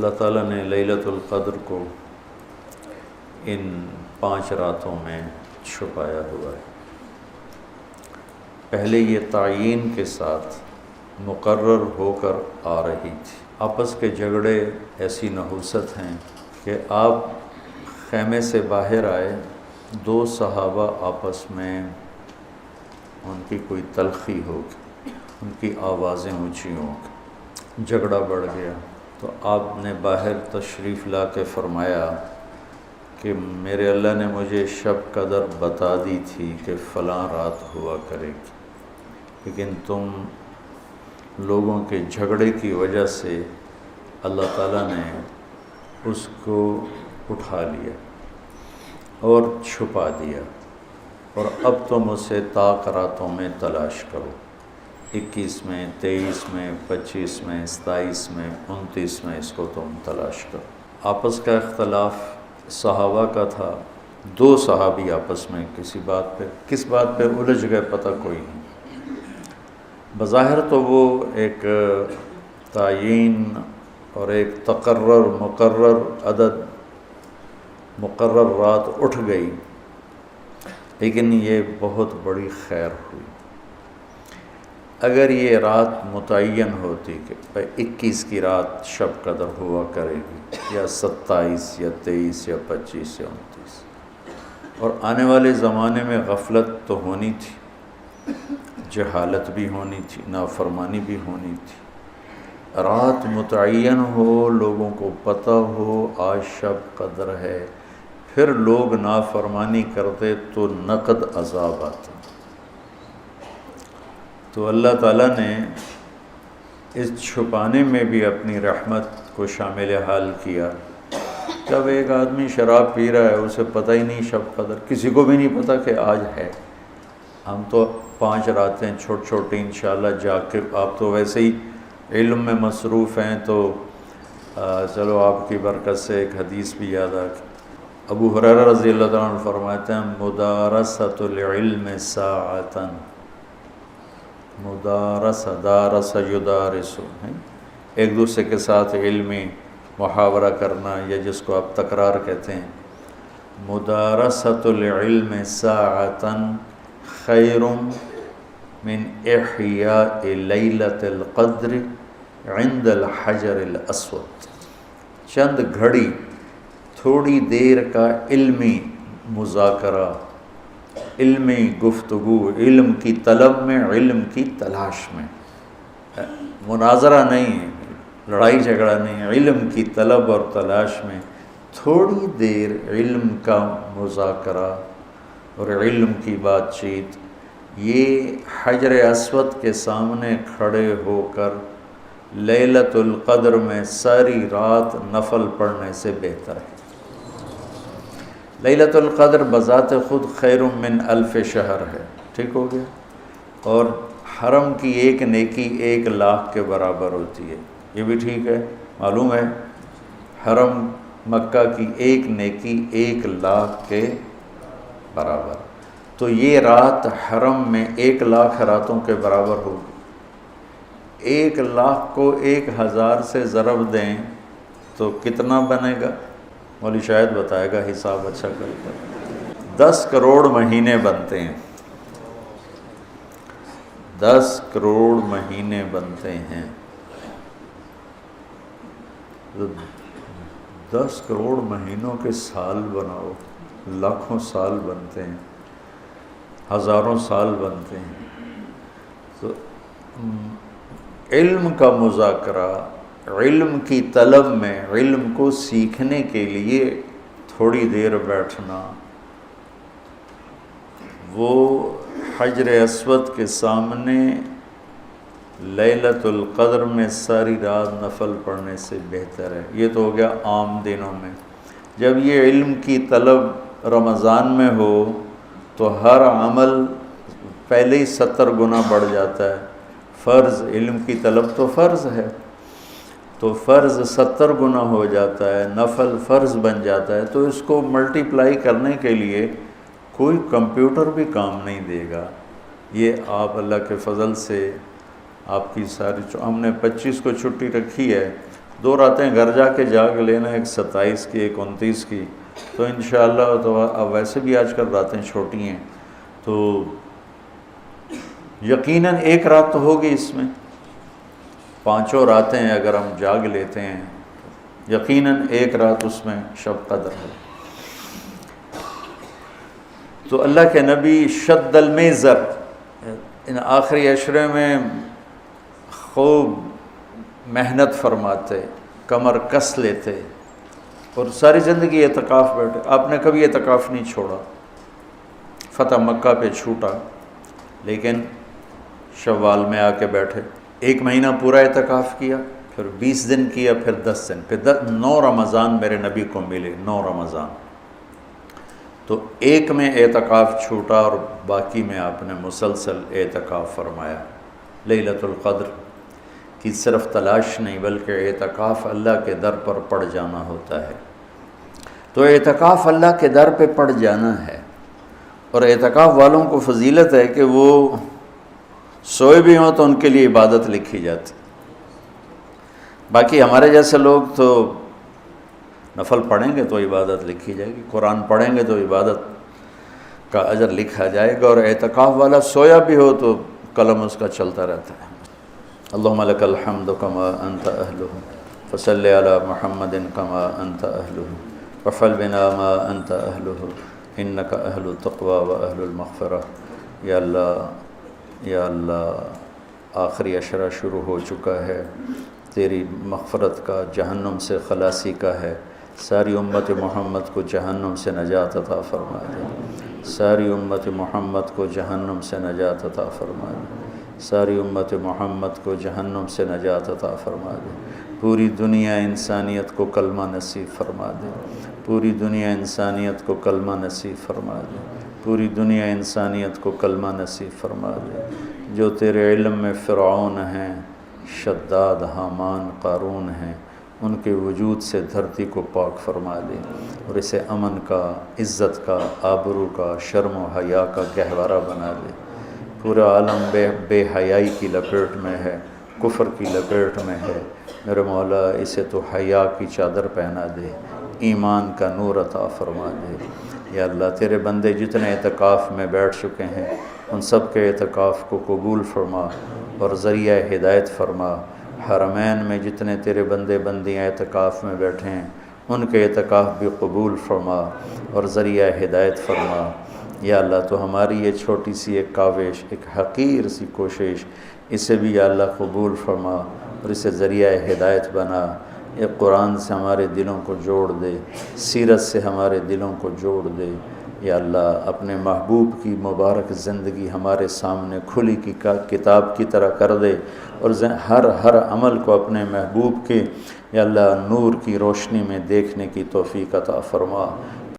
اللہ تعالیٰ نے لیلۃ القدر کو ان 5 راتوں میں چھپایا ہوا ہے۔ پہلے یہ تعیین کے ساتھ مقرر ہو کر آ رہی تھی۔ آپس کے جھگڑے ایسی نحوست ہیں کہ آپ خیمے سے باہر آئے، 2 صحابہ آپس میں ان کی کوئی تلخی ہوگی، ان کی آوازیں اونچی ہوں گی، جھگڑا بڑھ گیا تو آپ نے باہر تشریف لا کے فرمایا کہ میرے اللہ نے مجھے شب قدر بتا دی تھی کہ فلاں رات ہوا کرے گی، لیکن تم لوگوں کے جھگڑے کی وجہ سے اللہ تعالیٰ نے اس کو اٹھا لیا اور چھپا دیا، اور اب تم اسے طاق راتوں میں تلاش کرو، 21 میں، 23 میں، 25 میں، 27 میں، 29 میں اس کو تم تلاش کرو۔ آپس کا اختلاف صحابہ کا تھا، 2 صحابی آپس میں کس بات پہ الجھ گئے پتہ کوئی نہیں۔ بظاہر تو وہ ایک تعیین اور ایک مقرر عدد مقرر رات اٹھ گئی، لیکن یہ بہت بڑی خیر ہوئی۔ اگر یہ رات متعین ہوتی کہ 21 کی رات شب قدر ہوا کرے گی، یا 27 یا 23 یا 25 یا 29، اور آنے والے زمانے میں غفلت تو ہونی تھی، جہالت بھی ہونی تھی، نافرمانی بھی ہونی تھی، رات متعین ہو، لوگوں کو پتہ ہو آج شب قدر ہے، پھر لوگ نافرمانی کرتے تو نقد عذاب آتا۔ تو اللہ تعالیٰ نے اس چھپانے میں بھی اپنی رحمت کو شامل حال کیا۔ جب ایک آدمی شراب پی رہا ہے، اسے پتہ ہی نہیں شب قدر، کسی کو بھی نہیں پتہ کہ آج ہے۔ ہم تو 5 راتیں چھوٹی انشاءاللہ جاگ کے، آپ تو ویسے ہی علم میں مصروف ہیں، تو چلو آپ کی برکت سے ایک حدیث بھی یاد آ گئی۔ ابو ہریرہ رضی اللہ تعالیٰ عنہ فرماتے ہیں مدارسۃ العلم ساعۃ، دارس یدارس، ایک دوسرے کے ساتھ علمی محاورہ کرنا، یا جس کو آپ تکرار کہتے ہیں، مدارسۃ العلم ساعۃ خیر من احیاء لیلۃ القدر عند الحجر الاسود۔ چند گھڑی، تھوڑی دیر کا علمی مذاکرہ، علمی گفتگو، علم کی طلب میں، علم کی تلاش میں، مناظرہ نہیں، لڑائی جھگڑا نہیں، علم کی طلب اور تلاش میں تھوڑی دیر علم کا مذاکرہ اور علم کی بات چیت، یہ حجر اسود کے سامنے کھڑے ہو کر لیلۃ القدر میں ساری رات نفل پڑھنے سے بہتر ہے۔ لیلۃ القدر بذات خود خیر من 1000 شہر ہے، ٹھیک ہو گیا، اور حرم کی ایک نیکی 1,00,000 کے برابر ہوتی ہے، یہ بھی ٹھیک ہے، معلوم ہے، حرم مکہ کی ایک نیکی 1,00,000 کے برابر، تو یہ رات حرم میں 1,00,000 راتوں کے برابر ہوگی۔ 1,00,000 کو 1000 سے ضرب دیں تو کتنا بنے گا؟ مولوی شاید بتائے گا، حساب اچھا کر کر 10 کروڑ مہینے بنتے ہیں، 10 کروڑ مہینے بنتے ہیں، 10 کروڑ مہینوں کے سال بناؤ، لاکھوں سال بنتے ہیں، ہزاروں سال بنتے ہیں۔ تو علم کا مذاکرہ، علم کی طلب میں، علم کو سیکھنے کے لیے تھوڑی دیر بیٹھنا، وہ حجر اسود کے سامنے لیلۃ القدر میں ساری رات نفل پڑھنے سے بہتر ہے۔ یہ تو ہو گیا عام دنوں میں۔ جب یہ علم کی طلب رمضان میں ہو تو ہر عمل پہلے ہی 70 گنا بڑھ جاتا ہے۔ فرض، علم کی طلب تو فرض ہے، تو فرض 70 گنا ہو جاتا ہے، نفل فرض بن جاتا ہے، تو اس کو ملٹیپلائی کرنے کے لیے کوئی کمپیوٹر بھی کام نہیں دے گا۔ یہ آپ اللہ کے فضل سے آپ کی ساری، ہم نے 25 کو چھٹی رکھی ہے، 2 راتیں گھر جا کے جاگ لینا، ایک 27 کی ایک 29 کی، تو انشاءاللہ تو اب ویسے بھی آج کل راتیں چھوٹی ہیں، تو یقیناً 1 رات تو ہوگی اس میں، 5 راتیں اگر ہم جاگ لیتے ہیں یقیناً 1 رات اس میں شب قدر ہے۔ تو اللہ کے نبی شد المیزر، ان آخری عشرے میں خوب محنت فرماتے، کمر کس لیتے، اور ساری زندگی اعتکاف بیٹھے۔ آپ نے کبھی اعتکاف نہیں چھوڑا، فتح مکہ پہ چھوٹا، لیکن شوال میں آ کے بیٹھے، 1 مہینہ پورا اعتکاف کیا، پھر 20 دن کیا، پھر 10 دن، پھر 9 رمضان میرے نبی کو ملے، 9 رمضان۔ تو 1 میں اعتکاف چھوٹا اور باقی میں آپ نے مسلسل اعتکاف فرمایا۔ لیلۃ القدر کی صرف تلاش نہیں بلکہ اعتکاف اللہ کے در پر پڑ جانا ہوتا ہے۔ تو اعتکاف اللہ کے در پہ پڑ جانا ہے، اور اعتکاف والوں کو فضیلت ہے کہ وہ سوئے بھی ہوں تو ان کے لیے عبادت لکھی جاتی۔ باقی ہمارے جیسے لوگ تو نفل پڑھیں گے تو عبادت لکھی جائے گی، قرآن پڑھیں گے تو عبادت کا اجر لکھا جائے گا، اور اعتکاف والا سویا بھی ہو تو قلم اس کا چلتا رہتا ہے۔ اللہم لک الحمد کما انت اہلہ فصلی علی محمد کما انت اہلہ وفعل بنا ما انت اہلہ انک اہل التقوی و اہل المغفرہ۔ یا اللہ، یا اللہ، آخری عشرہ شروع ہو چکا ہے، تیری مغفرت کا، جہنم سے خلاصی کا ہے۔ ساری امت محمد کو جہنم سے نجات عطا فرما دے، ساری امت محمد کو جہنم سے نجات عطا فرما دے، ساری امت محمد کو جہنم سے نجات عطا فرما دے۔ پوری دنیا انسانیت کو کلمہ نصیب فرما دے، پوری دنیا انسانیت کو کلمہ نصیب فرما دے، پوری دنیا انسانیت کو کلمہ نصیب فرما دے۔ جو تیرے علم میں فرعون ہیں، شداد، حامان، قارون ہیں، ان کے وجود سے دھرتی کو پاک فرما دے، اور اسے امن کا، عزت کا، آبرو کا، شرم و حیا کا گہوارہ بنا دے۔ پورا عالم بے حیائی کی لپیٹ میں ہے، کفر کی لپیٹ میں ہے، میرے مولا اسے تو حیا کی چادر پہنا دے، ایمان کا نور عطا فرما دے۔ یا اللہ، تیرے بندے جتنے اعتکاف میں بیٹھ چکے ہیں ان سب کے اعتکاف کو قبول فرما اور ذریعہ ہدایت فرما۔ حرمین میں جتنے تیرے بندے بندیاں اعتکاف میں بیٹھے ہیں ان کے اعتکاف بھی قبول فرما اور ذریعہ ہدایت فرما۔ یا اللہ، تو ہماری یہ چھوٹی سی ایک کاوش، ایک حقیر سی کوشش، اسے بھی یا اللہ قبول فرما اور اسے ذریعہ ہدایت بنا۔ ایک قرآن سے ہمارے دلوں کو جوڑ دے، سیرت سے ہمارے دلوں کو جوڑ دے۔ یا اللہ، اپنے محبوب کی مبارک زندگی ہمارے سامنے کھلی کی کتاب کی طرح کر دے، اور ہر عمل کو اپنے محبوب کے یا اللہ نور کی روشنی میں دیکھنے کی توفیق عطا فرما۔